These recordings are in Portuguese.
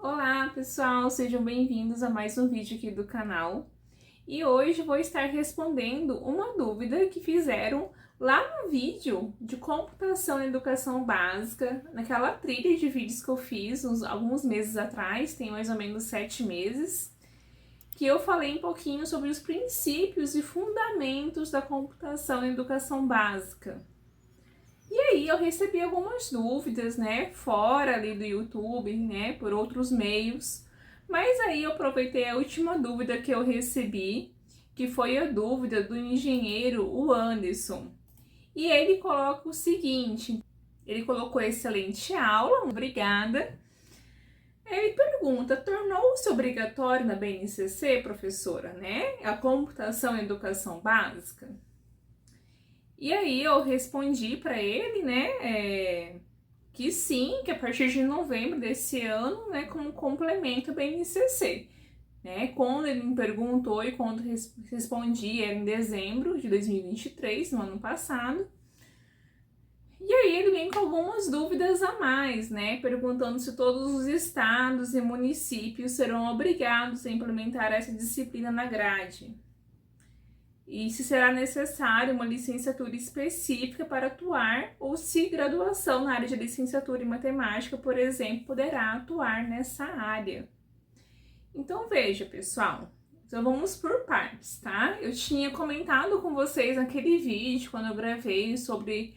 Olá pessoal, sejam bem-vindos a mais um vídeo aqui do canal. E hoje vou estar respondendo uma dúvida que fizeram lá no vídeo de computação e educação básica, naquela trilha de vídeos que eu fiz alguns meses atrás, tem mais ou menos 7 meses, que eu falei um pouquinho sobre os princípios e fundamentos da computação e educação básica. E aí eu recebi algumas dúvidas, né, fora ali do YouTube, né, por outros meios. Mas aí eu aproveitei a última dúvida que eu recebi, que foi a dúvida do engenheiro, o Anderson. E ele coloca o seguinte, ele colocou excelente aula, obrigada. Ele pergunta, tornou-se obrigatório na BNCC, professora, né, a computação e educação básica? E aí eu respondi para ele, né, que sim, que a partir de novembro desse ano, né, como complemento à BNCC. Né? Quando ele me perguntou e quando respondi era em dezembro de 2023, no ano passado. E aí ele vem com algumas dúvidas a mais, né, perguntando se todos os estados e municípios serão obrigados a implementar essa disciplina na grade. E se será necessário uma licenciatura específica para atuar ou se graduação na área de licenciatura em matemática, por exemplo, poderá atuar nessa área. Então veja, pessoal, então vamos por partes, tá? Eu tinha comentado com vocês naquele vídeo, quando eu gravei, sobre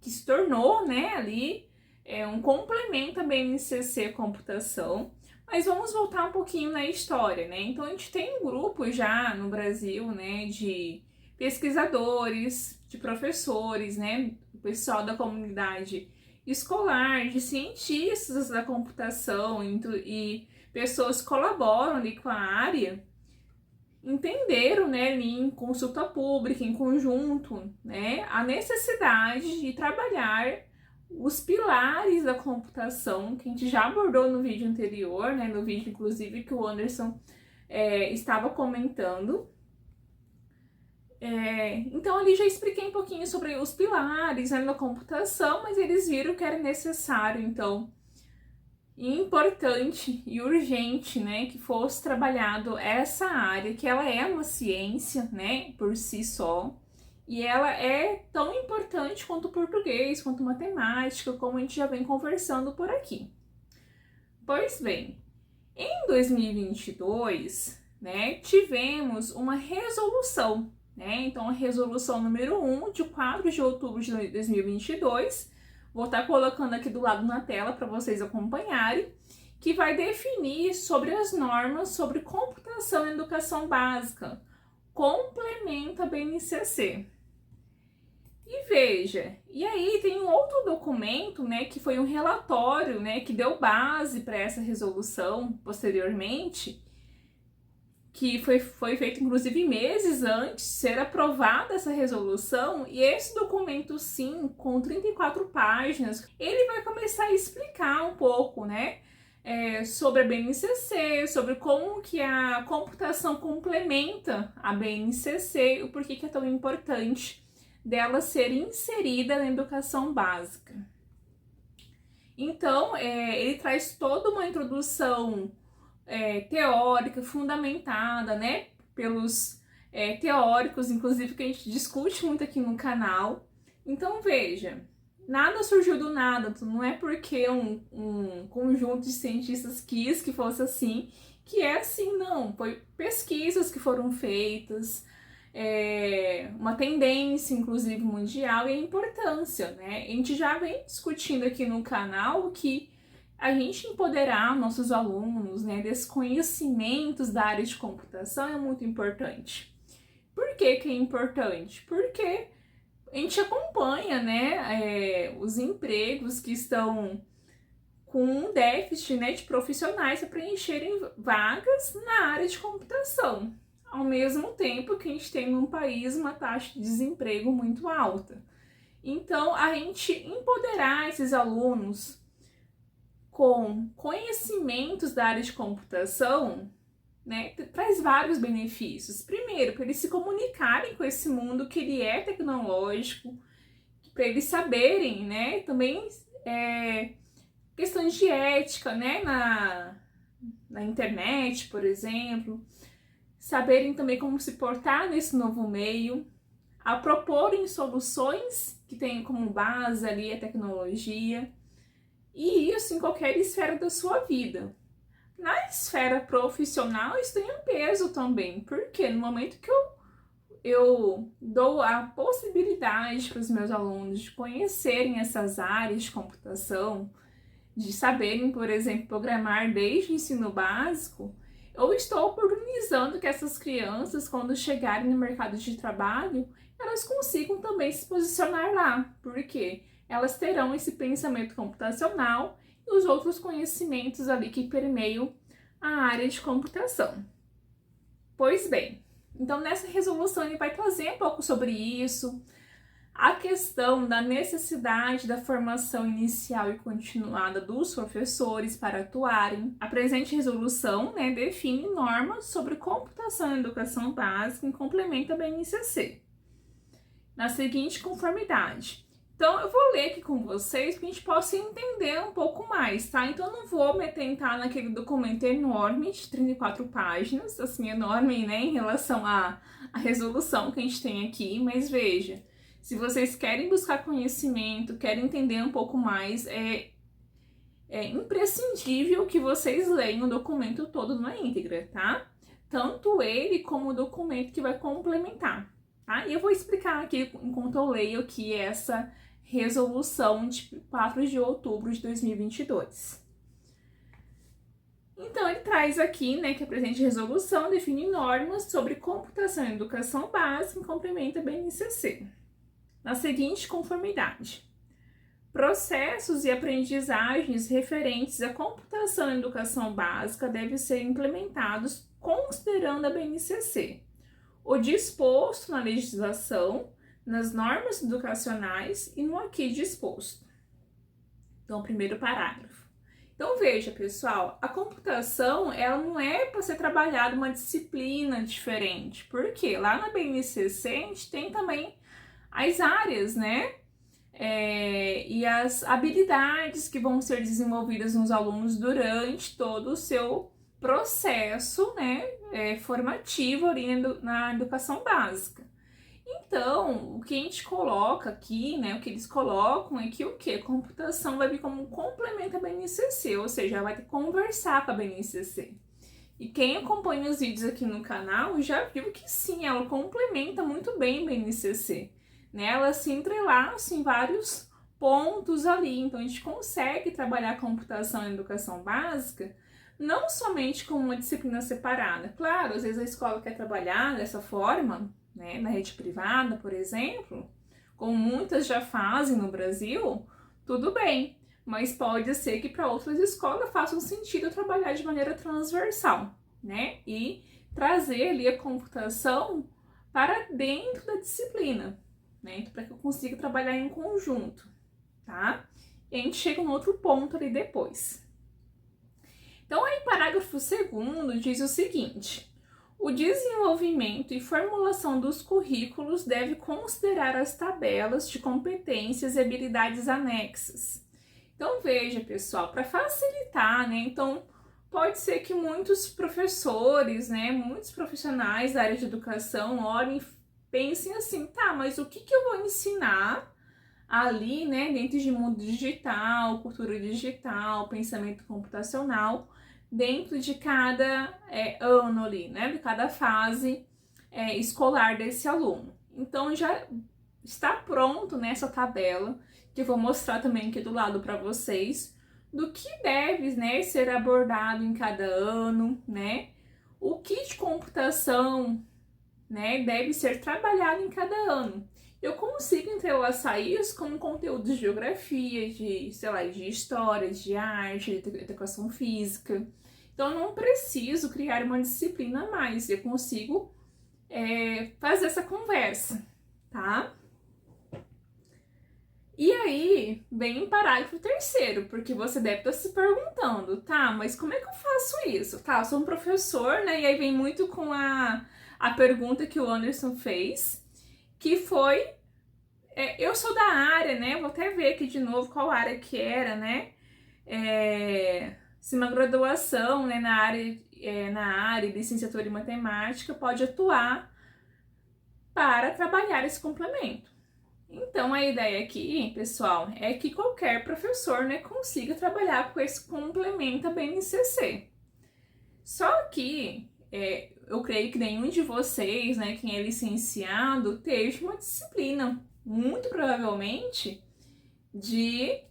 que se tornou, né, ali um complemento à BNCC Computação. Mas vamos voltar um pouquinho na história, né? Então a gente tem um grupo já no Brasil, né, de pesquisadores, de professores, né, o pessoal da comunidade escolar, de cientistas da computação e pessoas que colaboram ali com a área, entenderam, né, em consulta pública, em conjunto, né, a necessidade de trabalhar os pilares da computação, que a gente já abordou no vídeo anterior, né, no vídeo inclusive que o Anderson estava comentando. Então ali já expliquei um pouquinho sobre os pilares, né, da computação, mas eles viram que era necessário, então, importante e urgente, né, que fosse trabalhado essa área, que ela é uma ciência, né, por si só, e ela é tão importante quanto o português, quanto matemática, como a gente já vem conversando por aqui. Pois bem, em 2022, né, tivemos uma resolução, né, então a resolução número 1, de 4 de outubro de 2022, vou estar colocando aqui do lado na tela para vocês acompanharem, que vai definir sobre as normas sobre computação e educação básica, complementa a BNCC. E veja, e aí tem um outro documento, né, que foi um relatório, né, que deu base para essa resolução posteriormente, que foi feito inclusive meses antes de ser aprovada essa resolução, e esse documento sim, com 34 páginas, ele vai começar a explicar um pouco, né, sobre a BNCC, sobre como que a computação complementa a BNCC e o porquê que é tão importante dela ser inserida na educação básica. Então, ele traz toda uma introdução teórica, fundamentada, né, pelos teóricos, inclusive, que a gente discute muito aqui no canal. Então, veja, nada surgiu do nada, não é porque um conjunto de cientistas quis que fosse assim, que é assim, não. Foi pesquisas que foram feitas, uma tendência, inclusive, mundial, e a importância, né? A gente já vem discutindo aqui no canal que a gente empoderar nossos alunos, né, desses conhecimentos da área de computação é muito importante. Por que que é importante? Porque a gente acompanha, né, os empregos que estão com um déficit, né, de profissionais para preencherem vagas na área de computação, ao mesmo tempo que a gente tem num país uma taxa de desemprego muito alta. Então, a gente empoderar esses alunos com conhecimentos da área de computação, né, traz vários benefícios. Primeiro, para eles se comunicarem com esse mundo que ele é tecnológico, para eles saberem, né, também questões de ética, né, na internet, por exemplo, saberem também como se portar nesse novo meio, a proporem soluções que tenham como base ali a tecnologia, e isso em qualquer esfera da sua vida. Na esfera profissional, isso tem um peso também, porque no momento que eu dou a possibilidade para os meus alunos de conhecerem essas áreas de computação, de saberem, por exemplo, programar desde o ensino básico, eu estou oportunizando que essas crianças, quando chegarem no mercado de trabalho, elas consigam também se posicionar lá, porque elas terão esse pensamento computacional e os outros conhecimentos ali que permeiam a área de computação. Pois bem, então nessa resolução ele vai trazer um pouco sobre isso, a questão da necessidade da formação inicial e continuada dos professores para atuarem. A presente resolução, né, define normas sobre computação e educação básica e complementa a BNCC, na seguinte conformidade. Então, eu vou ler aqui com vocês para a gente possa entender um pouco mais, tá? Então, eu não vou me atentar naquele documento enorme de 34 páginas, assim, enorme, né, em relação à resolução que a gente tem aqui, mas veja, se vocês querem buscar conhecimento, querem entender um pouco mais, é imprescindível que vocês leiam o documento todo na íntegra, tá? Tanto ele como o documento que vai complementar, tá? E eu vou explicar aqui, enquanto eu leio aqui essa resolução de 4 de outubro de 2022. Então, ele traz aqui, né, que a presente resolução define normas sobre computação e educação básica e complementa a BNCC. Na seguinte conformidade: processos e aprendizagens referentes à computação e educação básica devem ser implementados considerando a BNCC, o disposto na legislação, nas normas educacionais e no aqui disposto. Então, primeiro parágrafo. Então, veja, pessoal, a computação, ela não é para ser trabalhada uma disciplina diferente, porque lá na BNCC a gente tem também as áreas, né? E as habilidades que vão ser desenvolvidas nos alunos durante todo o seu processo, né, formativo ali na educação básica. Então, o que a gente coloca aqui, né, o que eles colocam é que o quê? Computação vai vir como um complemento à BNCC, ou seja, vai ter que conversar com a BNCC. E quem acompanha os vídeos aqui no canal já viu que sim, ela complementa muito bem a BNCC. Né? Ela se entrelaça em vários pontos ali, então a gente consegue trabalhar a computação e educação básica não somente como uma disciplina separada. Claro, às vezes a escola quer trabalhar dessa forma, né, na rede privada, por exemplo, como muitas já fazem no Brasil, tudo bem, mas pode ser que para outras escolas faça um sentido trabalhar de maneira transversal, né, e trazer ali a computação para dentro da disciplina, né, então, para que eu consiga trabalhar em conjunto, tá? E a gente chega num outro ponto ali depois. Então, aí, parágrafo 2º diz o seguinte: o desenvolvimento e formulação dos currículos deve considerar as tabelas de competências e habilidades anexas. Então, veja, pessoal, para facilitar, né? Então, pode ser que muitos professores, né, muitos profissionais da área de educação olhem e pensem assim, tá, mas o que eu vou ensinar ali, né, dentro de mundo digital, cultura digital, pensamento computacional, dentro de cada ano ali, né, de cada fase escolar desse aluno. Então, já está pronto nessa tabela, que eu vou mostrar também aqui do lado para vocês, do que deve, né, ser abordado em cada ano, né, o que de computação, né, deve ser trabalhado em cada ano. Eu consigo entrelaçar isso com conteúdo de geografia, de, sei lá, de história, de arte, de educação física. Então, eu não preciso criar uma disciplina a mais, eu consigo fazer essa conversa, tá? E aí, vem o parágrafo 3º, porque você deve estar se perguntando, tá, mas como é que eu faço isso? Tá, eu sou um professor, né, e aí vem muito com a pergunta que o Anderson fez, que foi, eu sou da área, né, vou até ver aqui de novo qual área que era, né, se uma graduação, né, na área de licenciatura em matemática pode atuar para trabalhar esse complemento. Então, a ideia aqui, pessoal, é que qualquer professor, né, consiga trabalhar com esse complemento à BNCC. Só que eu creio que nenhum de vocês, né, quem é licenciado, teve uma disciplina, muito provavelmente, de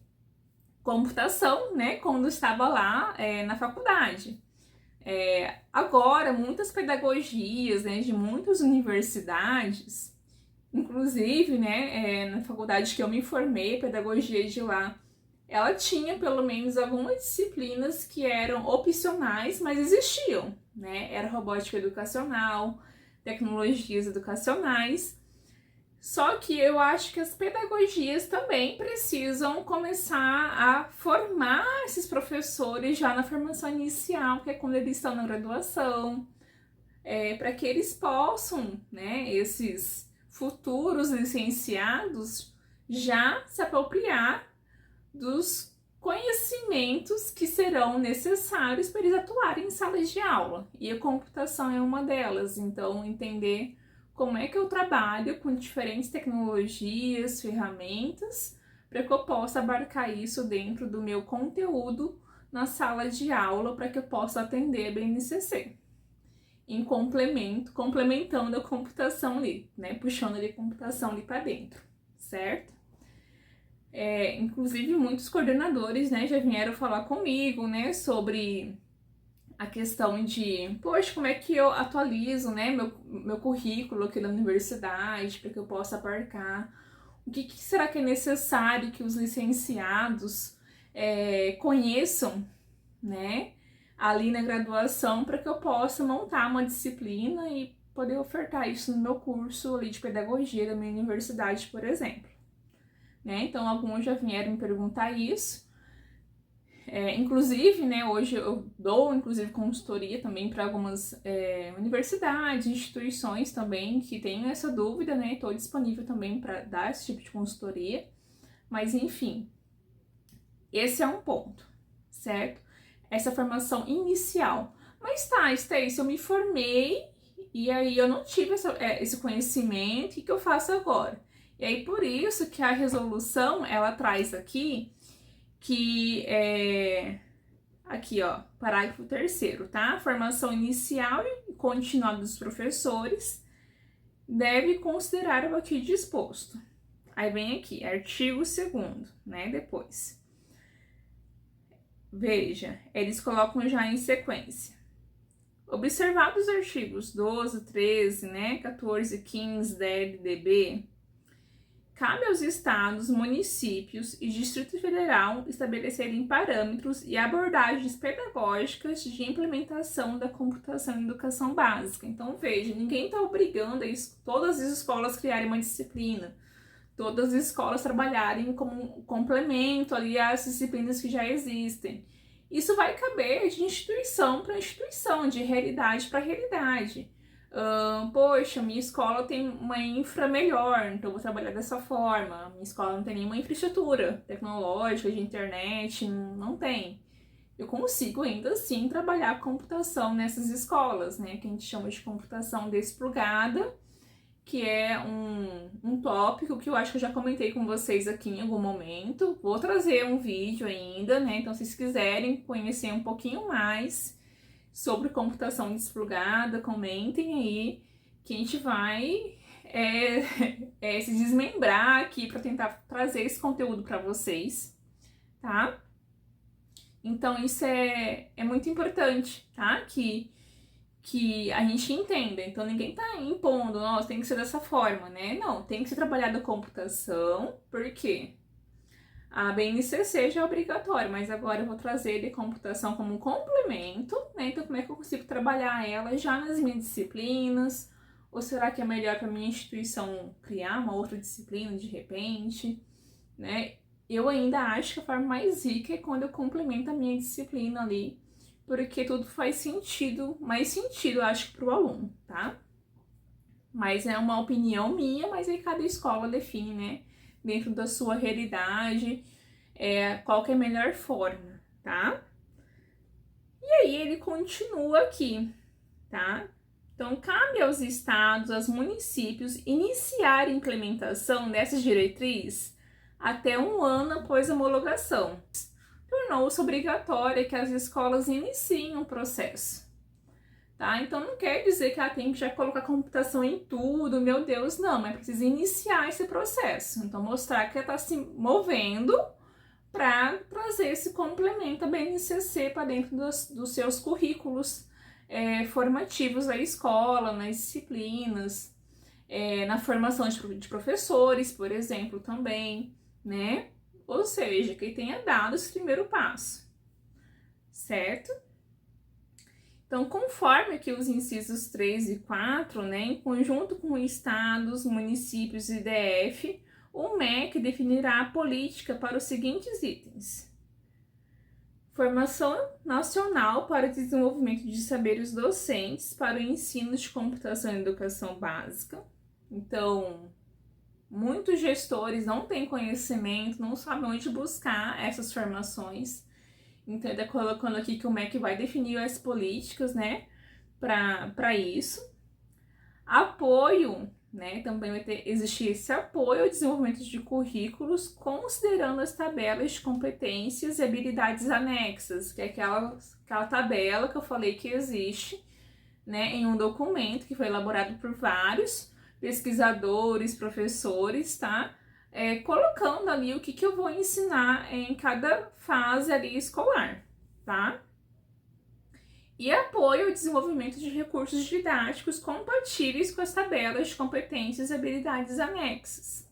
computação, né, quando estava lá na faculdade. Agora, muitas pedagogias, né, de muitas universidades, inclusive, né, na faculdade que eu me formei, pedagogia de lá, ela tinha pelo menos algumas disciplinas que eram opcionais, mas existiam, né? Era robótica educacional, tecnologias educacionais. Só que eu acho que as pedagogias também precisam começar a formar esses professores já na formação inicial, que é quando eles estão na graduação, para que eles possam, né, esses futuros licenciados, já se apropriar dos conhecimentos que serão necessários para eles atuarem em salas de aula. E a computação é uma delas, então entender como é que eu trabalho com diferentes tecnologias, ferramentas, para que eu possa abarcar isso dentro do meu conteúdo na sala de aula, para que eu possa atender a BNCC. Em complementando a computação ali, né? Puxando ali a computação ali para dentro, certo? Inclusive, muitos coordenadores, né, já vieram falar comigo, né, sobre a questão de, poxa, como é que eu atualizo, né, meu currículo aqui na universidade, para que eu possa abarcar. O que será que é necessário que os licenciados conheçam, né, ali na graduação, para que eu possa montar uma disciplina e poder ofertar isso no meu curso ali de pedagogia da minha universidade, por exemplo. Né? Então, alguns já vieram me perguntar isso. Inclusive, né, hoje eu dou, inclusive, consultoria também para algumas universidades, instituições também que tenham essa dúvida, né? Estou disponível também para dar esse tipo de consultoria. Mas, enfim, esse é um ponto, certo? Essa formação inicial. Mas tá, Stacy, eu me formei e aí eu não tive esse conhecimento, o que eu faço agora? E aí, por isso que a resolução, ela traz aqui, que aqui, ó, parágrafo 3º, tá? Formação inicial e continuada dos professores deve considerar o aqui disposto. Aí vem aqui, artigo 2º, né, depois. Veja, eles colocam já em sequência. Observados os artigos 12, 13, né, 14, 15 da LDB, cabe aos estados, municípios e Distrito Federal estabelecerem parâmetros e abordagens pedagógicas de implementação da computação em educação básica. Então, veja, ninguém está obrigando todas as escolas a criarem uma disciplina, todas as escolas trabalharem como um complemento ali às disciplinas que já existem. Isso vai caber de instituição para instituição, de realidade para realidade. Poxa, minha escola tem uma infra melhor, então vou trabalhar dessa forma. Minha escola não tem nenhuma infraestrutura tecnológica, de internet, não tem. Eu consigo ainda assim trabalhar computação nessas escolas, né? Que a gente chama de computação desplugada, que é um tópico que eu acho que eu já comentei com vocês aqui em algum momento. Vou trazer um vídeo ainda, né? Então, se vocês quiserem conhecer um pouquinho mais sobre computação desplugada, comentem aí, que a gente vai se desmembrar aqui para tentar trazer esse conteúdo para vocês, tá? Então, isso é muito importante, tá? Que a gente entenda. Então, ninguém tá impondo, nossa, tem que ser dessa forma, né? Não, tem que ser trabalhada a computação, por quê? A BNCC já é obrigatória, mas agora eu vou trazer de computação como um complemento, né? Então, como é que eu consigo trabalhar ela já nas minhas disciplinas? Ou será que é melhor para minha instituição criar uma outra disciplina de repente, né? Eu ainda acho que a forma mais rica é quando eu complemento a minha disciplina ali, porque tudo faz sentido, mais sentido, eu acho, para o aluno, tá? Mas é uma opinião minha, mas aí cada escola define, né? Dentro da sua realidade, qual que é a melhor forma, tá? E aí ele continua aqui, tá? Então, cabe aos estados, aos municípios, iniciar a implementação dessas diretrizes até 1 ano após a homologação. Tornou-se obrigatório que as escolas iniciem o processo. Tá? Então, não quer dizer que tem que já colocar computação em tudo, meu Deus, não, mas precisa iniciar esse processo. Então, mostrar que está se movendo para trazer esse complemento à BNCC para dentro dos seus currículos formativos da escola, nas disciplinas, na formação de professores, por exemplo, também, né? Ou seja, que tenha dado esse primeiro passo, certo? Então, conforme aqui os incisos 3 e 4, né, em conjunto com estados, municípios e DF, o MEC definirá a política para os seguintes itens: formação nacional para o desenvolvimento de saberes docentes para o ensino de computação e educação básica. Então, muitos gestores não têm conhecimento, não sabem onde buscar essas formações. Então, ele está colocando aqui que o MEC vai definir as políticas, né, para isso. Apoio, né, também vai existir esse apoio ao desenvolvimento de currículos, considerando as tabelas de competências e habilidades anexas, que é aquela tabela que eu falei que existe, né, em um documento que foi elaborado por vários pesquisadores, professores, tá? Colocando ali o que eu vou ensinar em cada fase ali escolar, tá? E apoio ao desenvolvimento de recursos didáticos compatíveis com as tabelas de competências e habilidades anexas,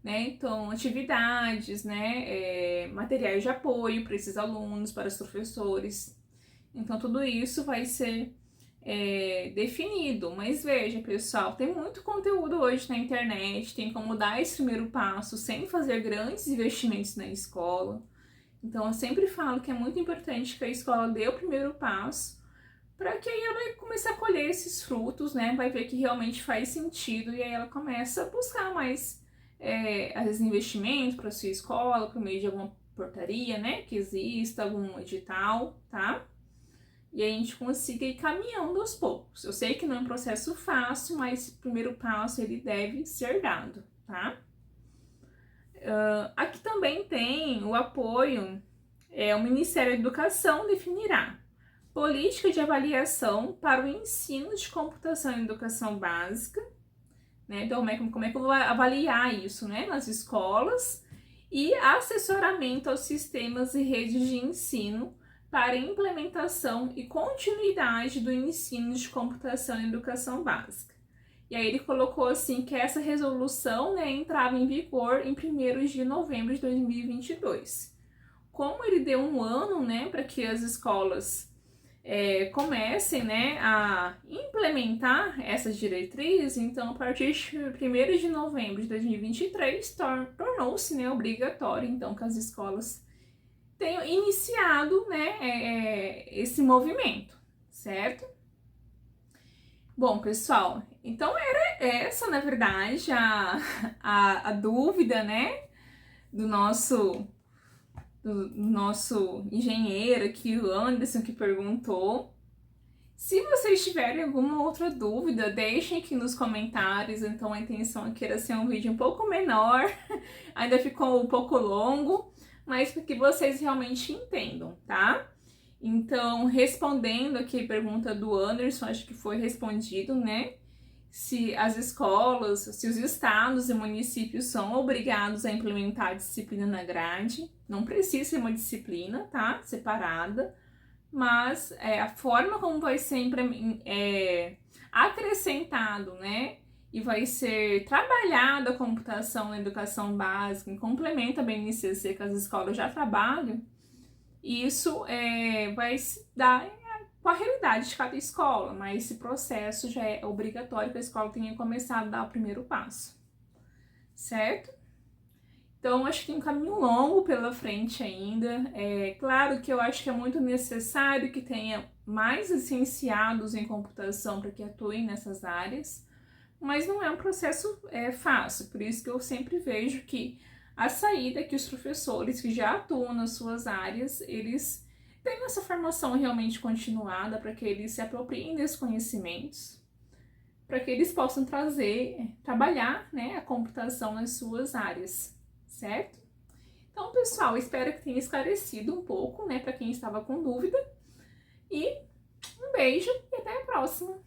né? Então, atividades, né? Materiais de apoio para esses alunos, para os professores. Então, tudo isso vai ser definido. Mas veja, pessoal, tem muito conteúdo hoje na internet, tem como dar esse primeiro passo sem fazer grandes investimentos na escola. Então, eu sempre falo que é muito importante que a escola dê o primeiro passo, para que aí ela vai começar a colher esses frutos, né? Vai ver que realmente faz sentido e aí ela começa a buscar mais, às vezes, investimento para sua escola, por meio de alguma portaria, né? Que exista, algum edital, tá? E a gente consiga ir caminhando aos poucos. Eu sei que não é um processo fácil, mas o primeiro passo ele deve ser dado, tá? Aqui também tem o apoio, o Ministério da Educação definirá política de avaliação para o ensino de computação e educação básica, né? Então, como é que eu vou avaliar isso, né? Nas escolas, e assessoramento aos sistemas e redes de ensino para implementação e continuidade do ensino de computação e educação básica. E aí ele colocou assim que essa resolução, né, entrava em vigor em 1º de novembro de 2022. Como ele deu 1 ano, né, para que as escolas comecem, né, a implementar essas diretrizes, então a partir de 1º de novembro de 2023 tornou-se, né, obrigatório então que as escolas tenham iniciado, né, esse movimento, certo? Bom, pessoal, então era essa, na verdade, a dúvida, né, do nosso engenheiro aqui, o Anderson, que perguntou. Se vocês tiverem alguma outra dúvida, deixem aqui nos comentários. Então a intenção aqui era ser um vídeo um pouco menor, ainda ficou um pouco longo, mas para que vocês realmente entendam, tá? Então, respondendo aqui a pergunta do Anderson, acho que foi respondido, né? Se as escolas, se os estados e municípios são obrigados a implementar a disciplina na grade, não precisa ser uma disciplina, tá? Separada, mas a forma como vai ser acrescentado, né? E vai ser trabalhada a computação na educação básica, em complemento à BNCC que as escolas já trabalham, isso vai se dar com a realidade de cada escola, mas esse processo já é obrigatório que a escola tenha começado a dar o primeiro passo, certo? Então, acho que tem um caminho longo pela frente ainda. Claro que eu acho que é muito necessário que tenha mais licenciados em computação para que atuem nessas áreas, mas não é um processo fácil, por isso que eu sempre vejo que a saída é que os professores que já atuam nas suas áreas, eles tenham essa formação realmente continuada, para que eles se apropriem desses conhecimentos, para que eles possam trabalhar, né, a computação nas suas áreas, certo? Então, pessoal, espero que tenha esclarecido um pouco, né, para quem estava com dúvida. E um beijo e até a próxima!